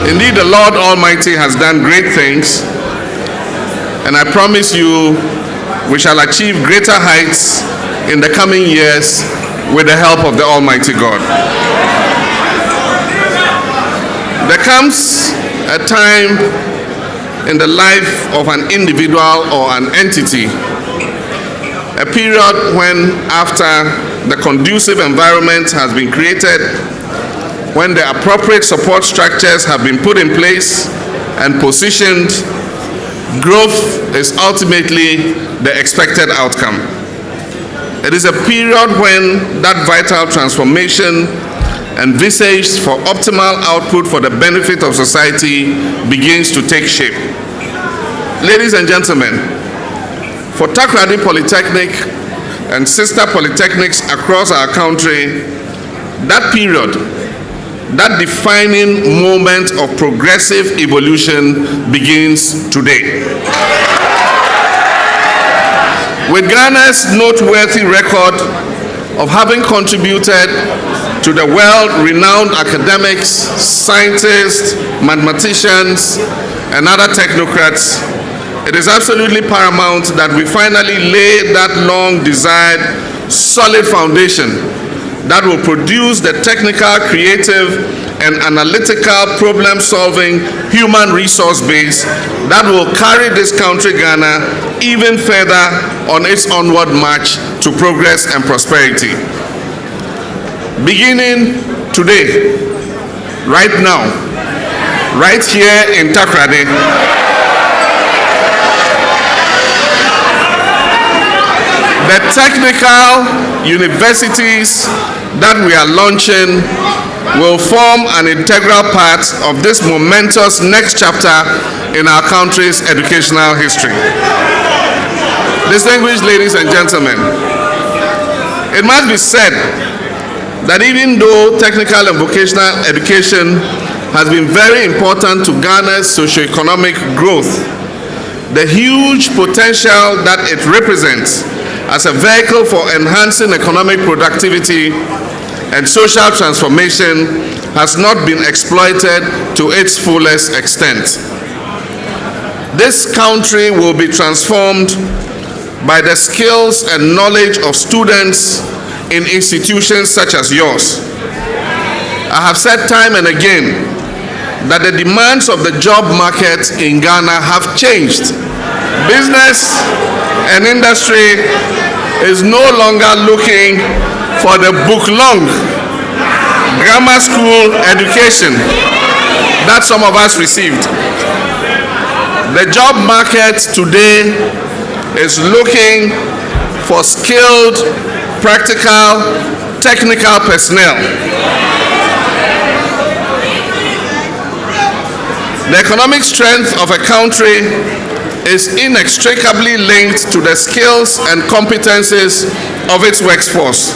Indeed, the Lord Almighty has done great things, and I promise you we shall achieve greater heights in the coming years with the help of the Almighty God. There comes a time in the life of an individual or an entity, a period when, after the conducive environment has been created, when the appropriate support structures have been put in place and positioned, growth is ultimately the expected outcome. It is a period when that vital transformation envisaged for optimal output for the benefit of society begins to take shape. Ladies and gentlemen, for Takoradi Polytechnic and sister polytechnics across our country, that period, that defining moment of progressive evolution begins today. With Ghana's noteworthy record of having contributed to the world-renowned academics, scientists, mathematicians, and other technocrats, it is absolutely paramount that we finally lay that long-desired, solid foundation that will produce the technical, creative, and analytical problem-solving human resource base that will carry this country, Ghana, even further on its onward march to progress and prosperity. Beginning today, right now, right here in Takoradi, the technical universities that we are launching will form an integral part of this momentous next chapter in our country's educational history. Distinguished ladies and gentlemen, it must be said that even though technical and vocational education has been very important to Ghana's socio-economic growth, the huge potential that it represents as a vehicle for enhancing economic productivity and social transformation has not been exploited to its fullest extent. This country will be transformed by the skills and knowledge of students in institutions such as yours. I have said time and again that the demands of the job market in Ghana have changed. Business and industry is no longer looking for the book-long grammar school education that some of us received. The job market today is looking for skilled, practical, technical personnel. The economic strength of a country is inextricably linked to the skills and competencies of its workforce.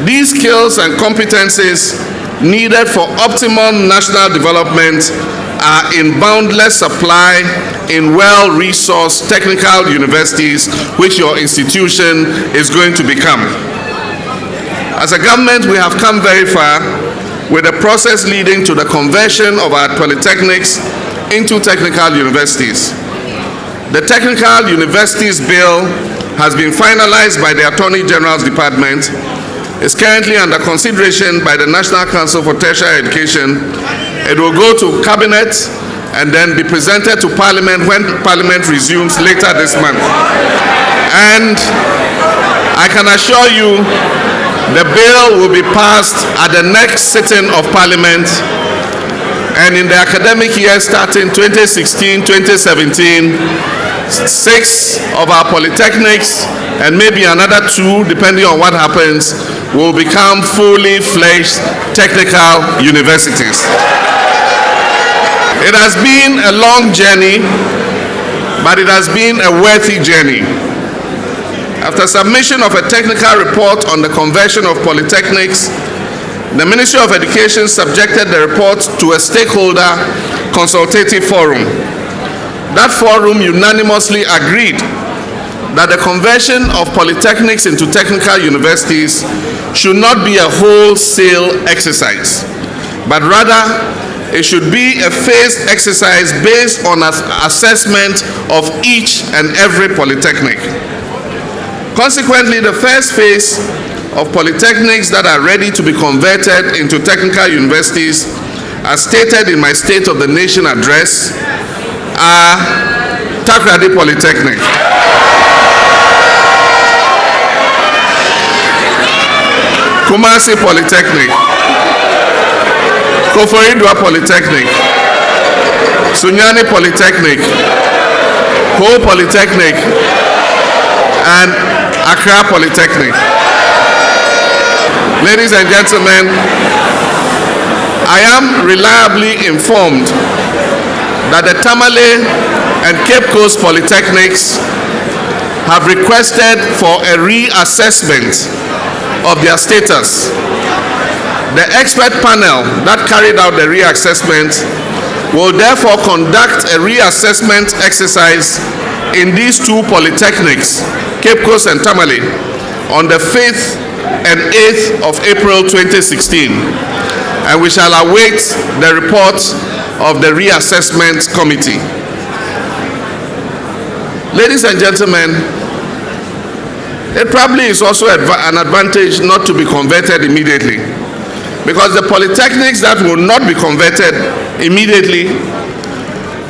These skills and competencies needed for optimum national development are in boundless supply in well-resourced technical universities, which your institution is going to become. As a government, we have come very far with the process leading to the conversion of our polytechnics into technical universities. The Technical Universities Bill has been finalized by the Attorney General's Department, is currently under consideration by the National Council for Tertiary Education. It will go to Cabinet and then be presented to Parliament when Parliament resumes later this month. And I can assure you the bill will be passed at the next sitting of Parliament, and in the academic year starting 2016-2017, 6 of our polytechnics and maybe another 2, depending on what happens, will become fully fledged technical universities. It has been a long journey, but it has been a worthy journey. After submission of a technical report on the conversion of polytechnics, the Ministry of Education subjected the report to a stakeholder consultative forum. That forum unanimously agreed that the conversion of polytechnics into technical universities should not be a wholesale exercise, but rather it should be a phased exercise based on an assessment of each and every polytechnic. Consequently, the first phase of polytechnics that are ready to be converted into technical universities, as stated in my State of the Nation address, are Takoradi Polytechnic, Kumasi Polytechnic, Koforidua Polytechnic, Sunyani Polytechnic, Ho Polytechnic, and Accra Polytechnic. Ladies and gentlemen, I am reliably informed that the Tamale and Cape Coast Polytechnics have requested for a reassessment of their status. The expert panel that carried out the reassessment will therefore conduct a reassessment exercise in these two polytechnics, Cape Coast and Tamale, on the 5th and 8th of April 2016. And we shall await the report of the reassessment committee. Ladies and gentlemen, it probably is also an advantage not to be converted immediately, because the polytechnics that will not be converted immediately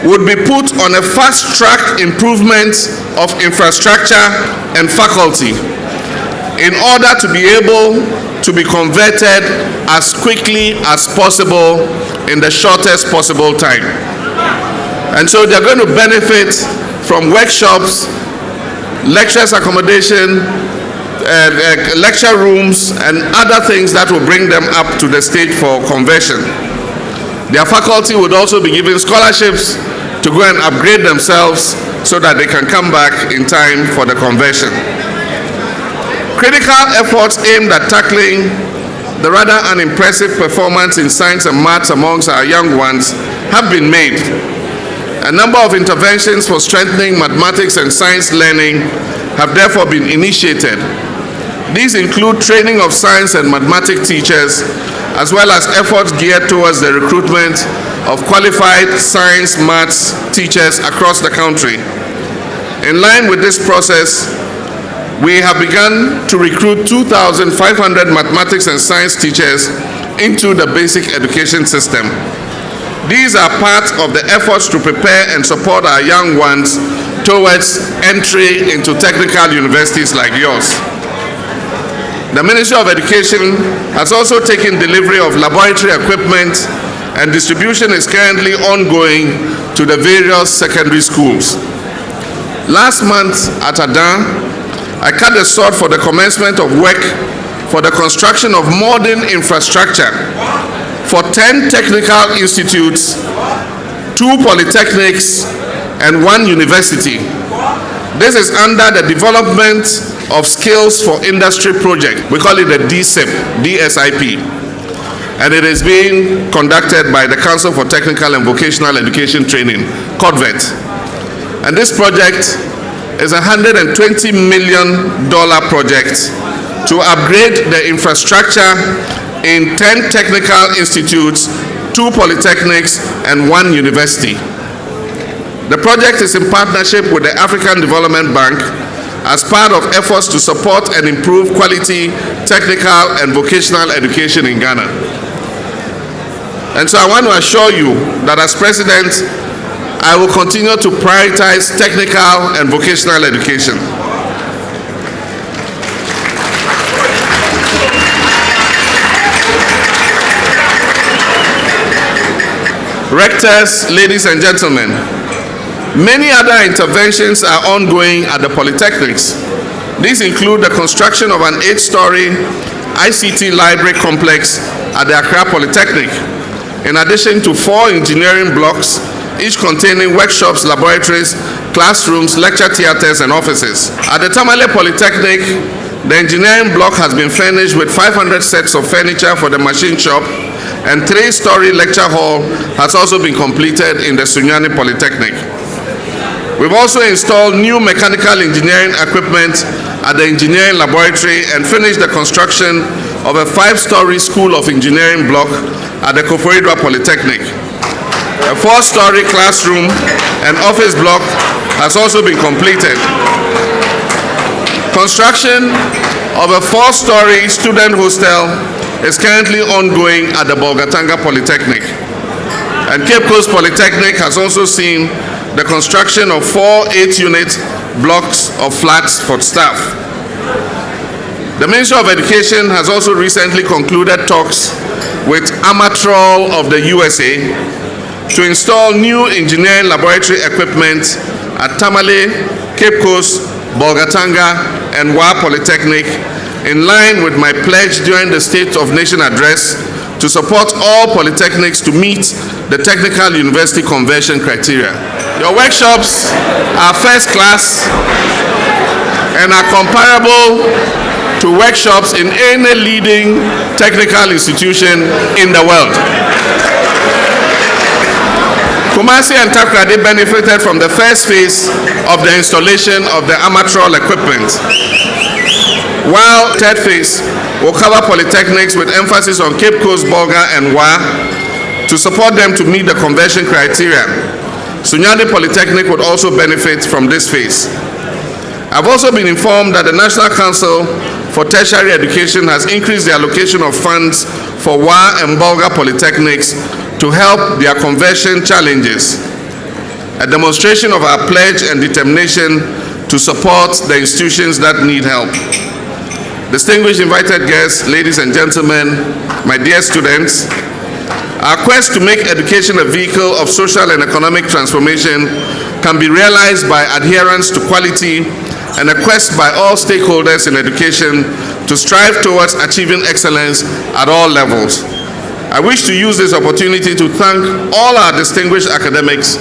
would be put on a fast-track improvement of infrastructure and faculty in order to be able to be converted as quickly as possible in the shortest possible time. And so they're going to benefit from workshops, lecturers' accommodation, lecture rooms, and other things that will bring them up to the stage for conversion. Their faculty would also be given scholarships to go and upgrade themselves so that they can come back in time for the conversion. Critical efforts aimed at tackling the rather unimpressive performance in science and maths amongst our young ones have been made. A number of interventions for strengthening mathematics and science learning have therefore been initiated. These include training of science and mathematics teachers, as well as efforts geared towards the recruitment of qualified science maths teachers across the country. In line with this process, we have begun to recruit 2,500 mathematics and science teachers into the basic education system. These are part of the efforts to prepare and support our young ones towards entry into technical universities like yours. The Ministry of Education has also taken delivery of laboratory equipment, and distribution is currently ongoing to the various secondary schools. Last month at Adan, I cut the sword for the commencement of work for the construction of modern infrastructure for 10 technical institutes, 2 polytechnics, and 1 university. This is under the Development of Skills for Industry project. We call it the DSIP. And it is being conducted by the Council for Technical and Vocational Education Training, COTVET. And this project is a $120 million project to upgrade the infrastructure in 10 technical institutes, 2 polytechnics, and 1 university. The project is in partnership with the African Development Bank as part of efforts to support and improve quality technical and vocational education in Ghana. And so I want to assure you that as President, I will continue to prioritize technical and vocational education. Rectors, ladies and gentlemen, many other interventions are ongoing at the polytechnics. These include the construction of an 8-story ICT library complex at the Accra Polytechnic, in addition to 4 engineering blocks, each containing workshops, laboratories, classrooms, lecture theaters, and offices. At the Tamale Polytechnic, the engineering block has been furnished with 500 sets of furniture for the machine shop, and 3-story lecture hall has also been completed in the Sunyani Polytechnic. We've also installed new mechanical engineering equipment at the engineering laboratory and finished the construction of a 5-story School of Engineering block at the Koforidua Polytechnic. A 4-story classroom and office block has also been completed. Construction of a 4-story student hostel is currently ongoing at the Bolgatanga Polytechnic. And Cape Coast Polytechnic has also seen the construction of 4 8-unit blocks of flats for staff. The Ministry of Education has also recently concluded talks with Amatrol of the USA to install new engineering laboratory equipment at Tamale, Cape Coast, Bolgatanga, and Wa Polytechnic, in line with my pledge during the State of Nation address to support all polytechnics to meet the technical university conversion criteria. Your workshops are first class and are comparable to workshops in any leading technical institution in the world. Kumasi and Takoradi benefited from the first phase of the installation of the Amatrol equipment, while third phase will cover polytechnics with emphasis on Cape Coast, Bolga, and Wa to support them to meet the conversion criteria. Sunyani Polytechnic would also benefit from this phase. I've also been informed that the National Council for Tertiary Education has increased the allocation of funds for Wa and Bolga Polytechnics to help their conversion challenges, a demonstration of our pledge and determination to support the institutions that need help. Distinguished invited guests, ladies and gentlemen, my dear students, our quest to make education a vehicle of social and economic transformation can be realized by adherence to quality and a quest by all stakeholders in education to strive towards achieving excellence at all levels. I wish to use this opportunity to thank all our distinguished academics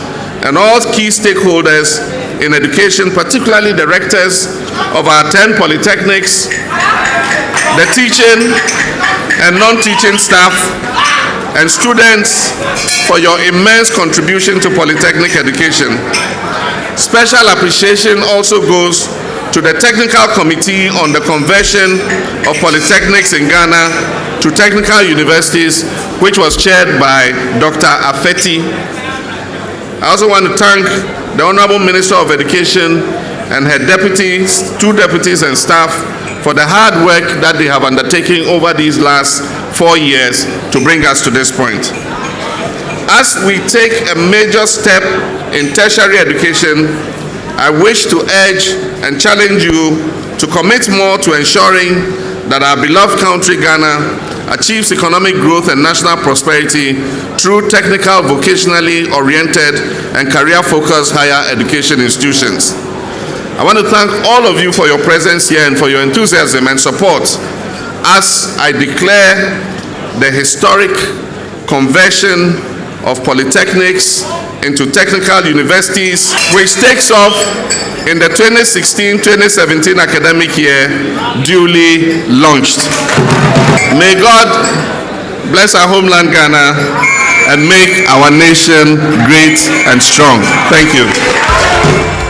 and all key stakeholders in education, particularly the rectors of our 10 polytechnics, the teaching and non-teaching staff, and students for your immense contribution to polytechnic education. Special appreciation also goes to the Technical Committee on the Conversion of Polytechnics in Ghana to technical universities, which was chaired by Dr. Afeti. I also want to thank the Honorable Minister of Education and her deputies, 2 deputies and staff for the hard work that they have undertaken over these last 4 years to bring us to this point. As we take a major step in tertiary education, I wish to urge and challenge you to commit more to ensuring that our beloved country, Ghana, achieves economic growth and national prosperity through technical, vocationally oriented, and career-focused higher education institutions. I want to thank all of you for your presence here and for your enthusiasm and support as I declare the historic conversion of polytechnics into technical universities, which takes off in the 2016-2017 academic year, duly launched. May God bless our homeland Ghana and make our nation great and strong. Thank you.